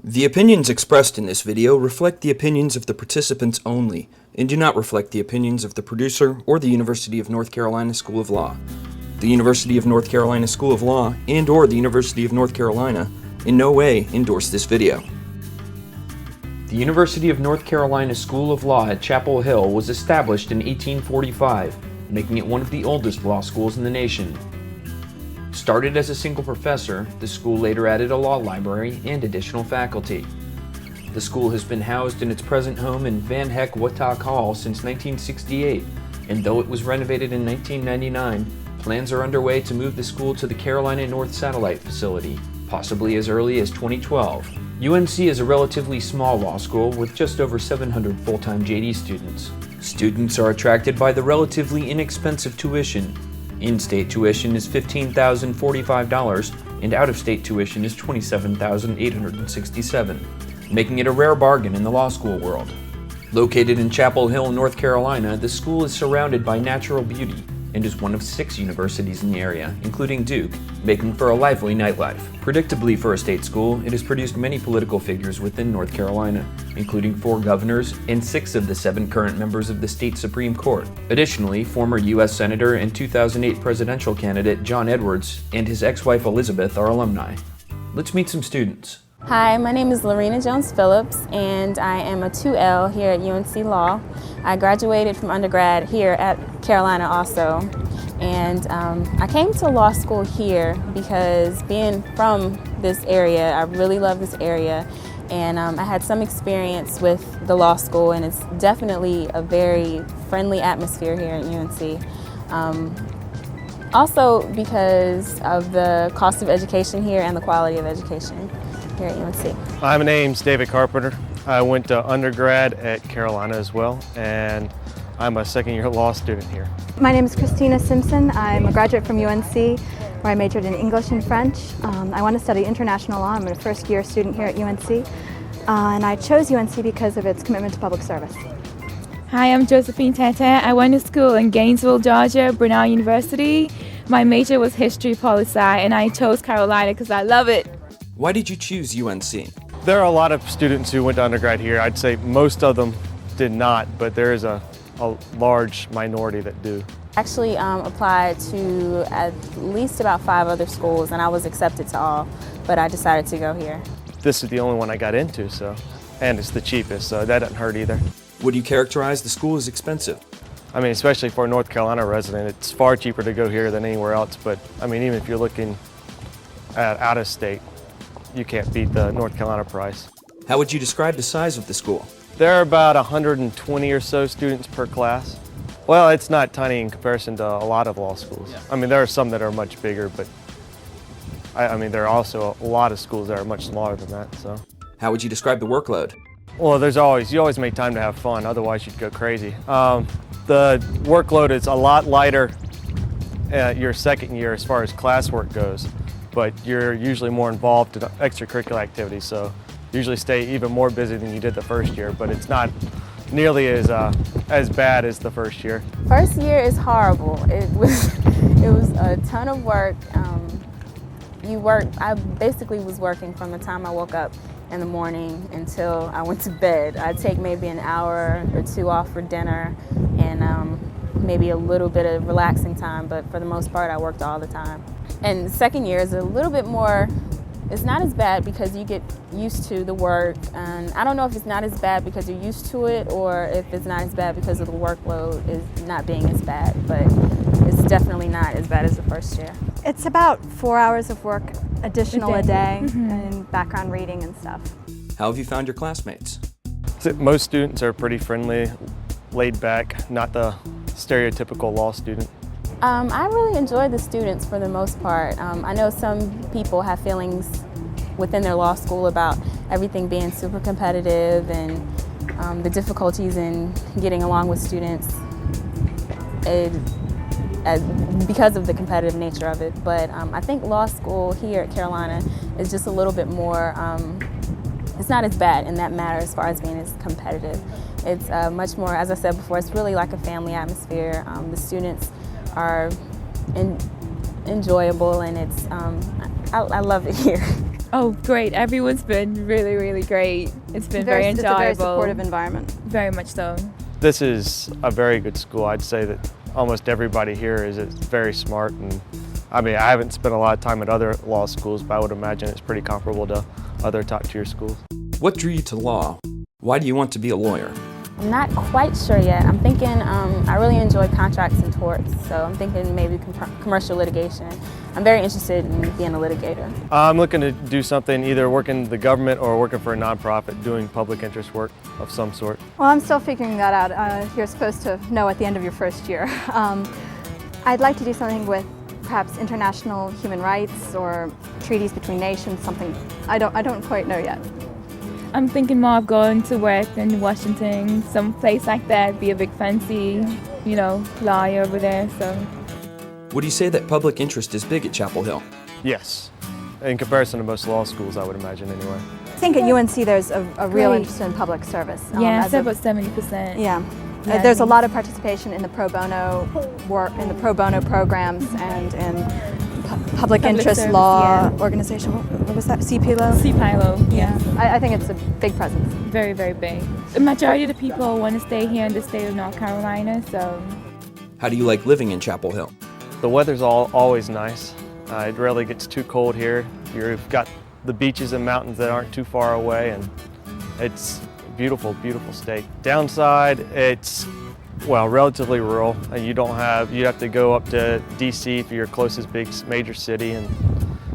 The opinions expressed in this video reflect the opinions of the participants only, and do not reflect the opinions of the producer or the University of North Carolina School of Law. The University of North Carolina School of Law and/or the University of North Carolina in no way endorse this video. The University of North Carolina School of Law at Chapel Hill was established in 1845, making it one of the oldest law schools in the nation. Started as a single professor, the school later added a law library and additional faculty. The school has been housed in its present home in Van Heck Watauga Hall since 1968, and though it was renovated in 1999, plans are underway to move the school to the Carolina North Satellite Facility, possibly as early as 2012. UNC is a relatively small law school with just over 700 full-time JD students. Students are attracted by the relatively inexpensive tuition. In-state tuition is $15,045 and out-of-state tuition is $27,867, making it a rare bargain in the law school world. Located in Chapel Hill, North Carolina, the school is surrounded by natural beauty and is one of 6 universities in the area, including Duke, making for a lively nightlife. Predictably for a state school, it has produced many political figures within North Carolina, including 4 governors and 6 of the 7 current members of the state Supreme Court. Additionally, former U.S. Senator and 2008 presidential candidate John Edwards and his ex-wife Elizabeth are alumni. Let's meet some students. Hi, my name is Lorena Jones-Phillips, and I am a 2L here at UNC Law. I graduated from undergrad here at Carolina also, and I came to law school here because being from this area, I really love this area, and I had some experience with the law school, and it's definitely a very friendly atmosphere here at UNC. Also because of the cost of education here and the quality of education here at UNC. My name's David Carpenter. I went to undergrad at Carolina as well, and I'm a second-year law student here. My name is Christina Simpson. I'm a graduate from UNC, where I majored in English and French. I want to study international law. I'm a first-year student here at UNC, and I chose UNC because of its commitment to public service. Hi, I'm Josephine Tantan. I went to school in Gainesville, Georgia, Brenau University. My major was history poli-sci, and I chose Carolina because I love it. Why did you choose UNC? There are a lot of students who went to undergrad here. I'd say most of them did not, but there is a large minority that do. Actually applied to at least about 5 other schools, and I was accepted to all, but I decided to go here. This is the only one I got into, and it's the cheapest, so that doesn't hurt either. Would you characterize the school as expensive? I mean, especially for a North Carolina resident, it's far cheaper to go here than anywhere else, but I mean, even if you're looking at out of state, you can't beat the North Carolina price. How would you describe the size of the school? There are about 120 or so students per class. Well, it's not tiny in comparison to a lot of law schools. Yeah. I mean, there are some that are much bigger, but I mean, there are also a lot of schools that are much smaller than that, so. How would you describe the workload? Well, you always make time to have fun, otherwise you'd go crazy. The workload is a lot lighter your second year as far as classwork goes, but you're usually more involved in extracurricular activities, so usually stay even more busy than you did the first year, but it's not nearly as bad as the first year. First year is horrible. It was a ton of work. I basically was working from the time I woke up in the morning until I went to bed. I'd take maybe an hour or 2 off for dinner and maybe a little bit of relaxing time, but for the most part I worked all the time. And the second year is a little bit more, it's not as bad because you get used to the work, and I don't know if it's not as bad because you're used to it or if it's not as bad because of the workload is not being as bad, but it's definitely not as bad as the first year. It's about 4 hours of work additional a day and background reading and stuff. How have you found your classmates? Most students are pretty friendly, laid back, not the stereotypical law student. I really enjoy the students for the most part. I know some people have feelings within their law school about everything being super competitive and the difficulties in getting along with students because of the competitive nature of it. But I think law school here at Carolina is just a little bit more, it's not as bad in that matter as far as being as competitive. It's much more, as I said before, it's really like a family atmosphere. The students are enjoyable, and it's I love it here. Oh, great. Everyone's been really, really great. It's been very enjoyable. It's a very supportive environment. Very much so. This is a very good school. I'd say that almost everybody here is very smart, and I mean, I haven't spent a lot of time at other law schools, but I would imagine it's pretty comparable to other top-tier schools. What drew you to law? Why do you want to be a lawyer? I'm not quite sure yet. I'm thinking I really enjoy contracts and torts, so I'm thinking maybe commercial litigation. I'm very interested in being a litigator. I'm looking to do something, either working the government or working for a nonprofit, doing public interest work of some sort. Well, I'm still figuring that out. You're supposed to know at the end of your first year. I'd like to do something with perhaps international human rights or treaties between nations, something I don't quite know yet. I'm thinking more of going to work in Washington, some place like that, be a big fancy, lawyer over there, so. Would you say that public interest is big at Chapel Hill? Yes, in comparison to most law schools, I would imagine anyway. I think at UNC there's a real Great. interest in public service. Yeah, I'd say about 70%. Yeah. Yeah, There's a lot of participation in the pro bono work, in the pro bono programs, and in public interest service, law yeah. organization. What was that? CPLO? CPILO, yeah. I think it's a big presence. Very, very big. The majority of the people want to stay here in the state of North Carolina, so. How do you like living in Chapel Hill? The weather's always nice. It rarely gets too cold here. You've got the beaches and mountains that aren't too far away, and it's a beautiful, beautiful state. Downside, it's, well, relatively rural. You'd have to go up to DC for your closest big major city, and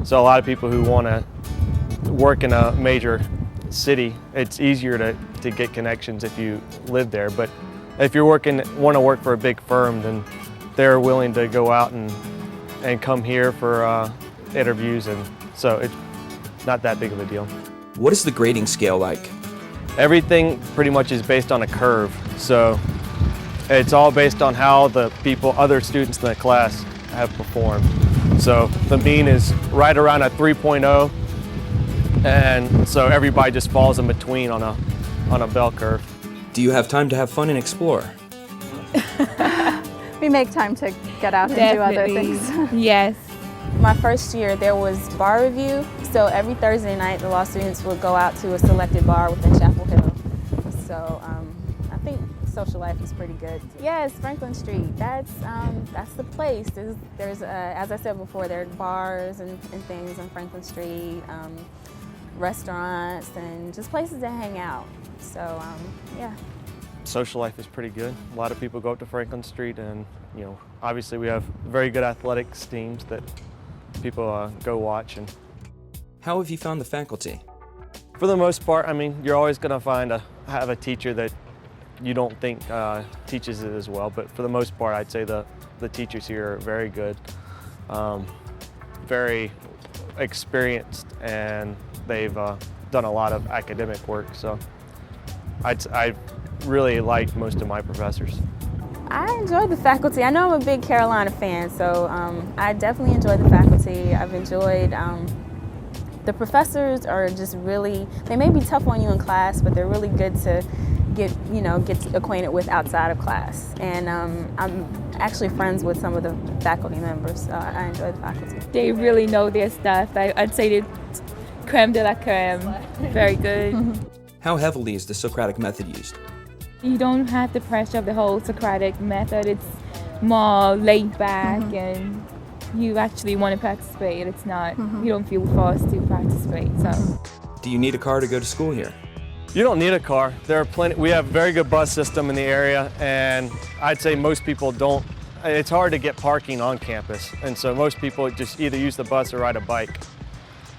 so a lot of people who want to work in a major city, it's easier to get connections if you live there. But if you want to work for a big firm, then they're willing to go out and come here for interviews, and so it's not that big of a deal. What is the grading scale like? Everything pretty much is based on a curve, so it's all based on how the other students in the class have performed. So the mean is right around a 3.0, and so everybody just falls in between on a bell curve. Do you have time to have fun and explore? We make time to get out and do other things. Yes. My first year there was bar review, so every Thursday night the law students would go out to a selected bar within Chapel Hill. So I think social life is pretty good. Yes, Franklin Street, that's the place. There's as I said before, there are bars and things on Franklin Street, restaurants, and just places to hang out. So yeah. Social life is pretty good. A lot of people go up to Franklin Street, and obviously we have very good athletics teams that people go watch. And How have you found the faculty? for the most part, I mean, you're always going to have a teacher that you don't think teaches it as well, but for the most part, I'd say the teachers here are very good, very experienced, and they've done a lot of academic work. So I really like most of my professors. I enjoy the faculty. I know I'm a big Carolina fan, so I definitely enjoy the faculty. I've enjoyed the professors are just really, they may be tough on you in class, but they're really good to get acquainted with outside of class. And I'm actually friends with some of the faculty members, so I enjoy the faculty. They really know their stuff. I'd say they're creme de la creme. Very good. How heavily is the Socratic method used? You don't have the pressure of the whole Socratic method. It's more laid back, and you actually want to participate. It's not, you don't feel forced to participate. So. Do you need a car to go to school here? You don't need a car. There are plenty. We have a very good bus system in the area, and I'd say most people don't. It's hard to get parking on campus, and so most people just either use the bus or ride a bike.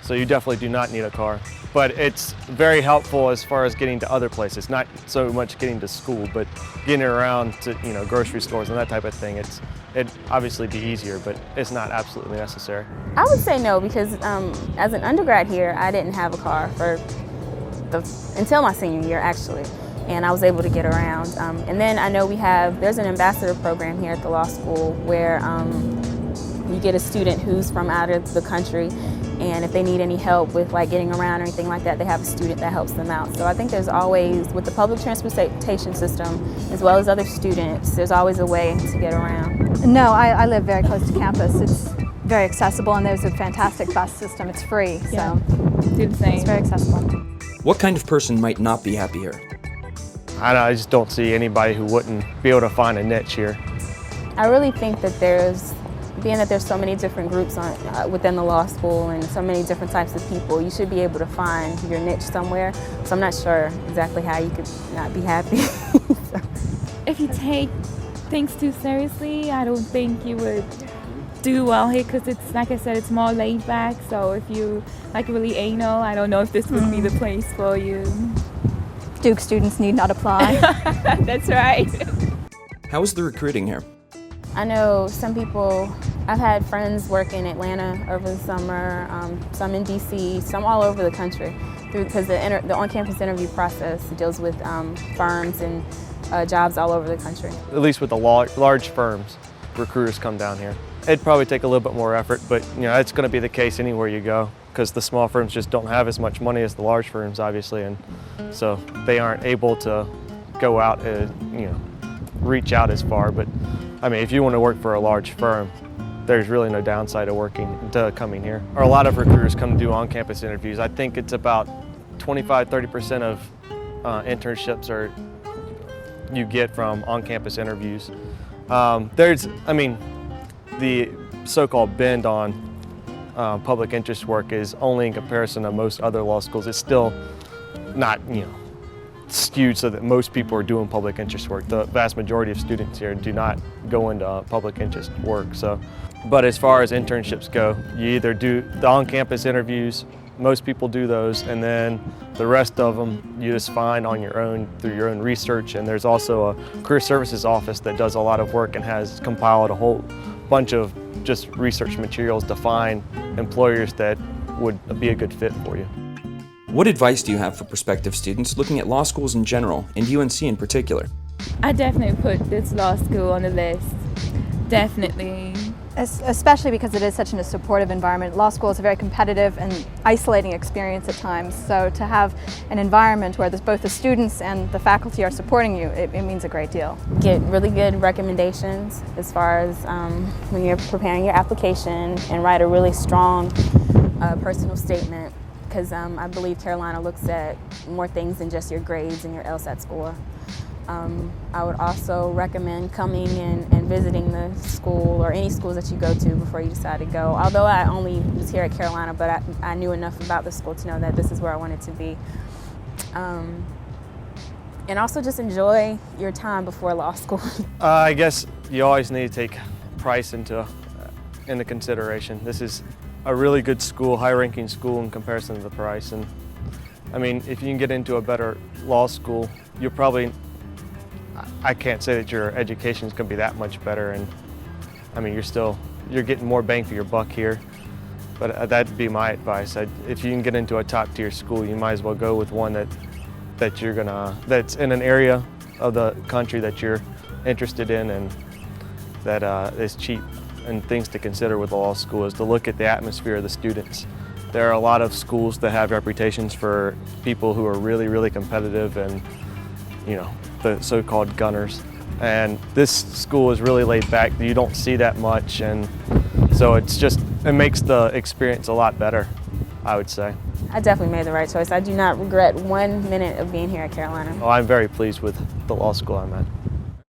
So you definitely do not need a car. But it's very helpful as far as getting to other places, not so much getting to school, but getting around to grocery stores and that type of thing. It'd obviously be easier, but it's not absolutely necessary. I would say no, because as an undergrad here, I didn't have a car until my senior year, actually, and I was able to get around. And then I know there's an ambassador program here at the law school where you get a student who's from out of the country, and if they need any help with getting around or anything like that, they have a student that helps them out. So I think there's always, with the public transportation system, as well as other students, there's always a way to get around. No, I live very close to campus. very accessible, and there's a fantastic bus system. It's free, Yeah. so Do the same. it's very accessible. What kind of person might not be happy here? I just don't see anybody who wouldn't be able to find a niche here. I really think that being that there's so many different groups within the law school and so many different types of people, you should be able to find your niche somewhere. So I'm not sure exactly how you could not be happy. So. If you take things too seriously, I don't think you would do well here because it's, like I said, it's more laid back. So if you like really anal, I don't know if this would be the place for you. Duke students need not apply. That's right. How is the recruiting here? I know some people, I've had friends work in Atlanta over the summer, some in DC, some all over the country, because the on-campus interview process deals with firms and jobs all over the country. At least with the large firms, recruiters come down here. It'd probably take a little bit more effort, but it's going to be the case anywhere you go, because the small firms just don't have as much money as the large firms, obviously, and so they aren't able to go out and reach out as far. But I mean, if you want to work for a large firm, there's really no downside to coming here. Or a lot of recruiters come to do on-campus interviews. I think it's about 25–30% of internships you get from on-campus interviews. The so-called bend on public interest work is only in comparison to most other law schools. It's still not, skewed so that most people are doing public interest work. The vast majority of students here do not go into public interest work. But as far as internships go, you either do the on-campus interviews, most people do those, and then the rest of them you just find on your own through your own research. And there's also a career services office that does a lot of work and has compiled a whole bunch of just research materials to find employers that would be a good fit for you. What advice do you have for prospective students looking at law schools in general, and UNC in particular? I definitely put this law school on the list. Definitely. Especially because it is such a supportive environment. Law school is a very competitive and isolating experience at times. So to have an environment where both the students and the faculty are supporting you, it means a great deal. Get really good recommendations as far as when you're preparing your application, and write a really strong personal statement, because I believe Carolina looks at more things than just your grades and your LSAT score. I would also recommend coming and visiting the school or any schools that you go to before you decide to go. Although I only was here at Carolina, but I knew enough about the school to know that this is where I wanted to be. And also just enjoy your time before law school. I guess you always need to take price into consideration. This is a really good school, high-ranking school in comparison to the price. And I mean, if you can get into a better law school, you'll probably, I can't say that your education is going to be that much better. And I mean, you're getting more bang for your buck here. But that'd be my advice. If you can get into a top-tier school, you might as well go with one that's in an area of the country that you're interested in, and that is cheap. And things to consider with a law school is to look at the atmosphere of the students. There are a lot of schools that have reputations for people who are really, really competitive and, the so-called gunners. And this school is really laid back. You don't see that much, and so it makes the experience a lot better, I would say. I definitely made the right choice. I do not regret 1 minute of being here at Carolina. Oh, I'm very pleased with the law school I'm at.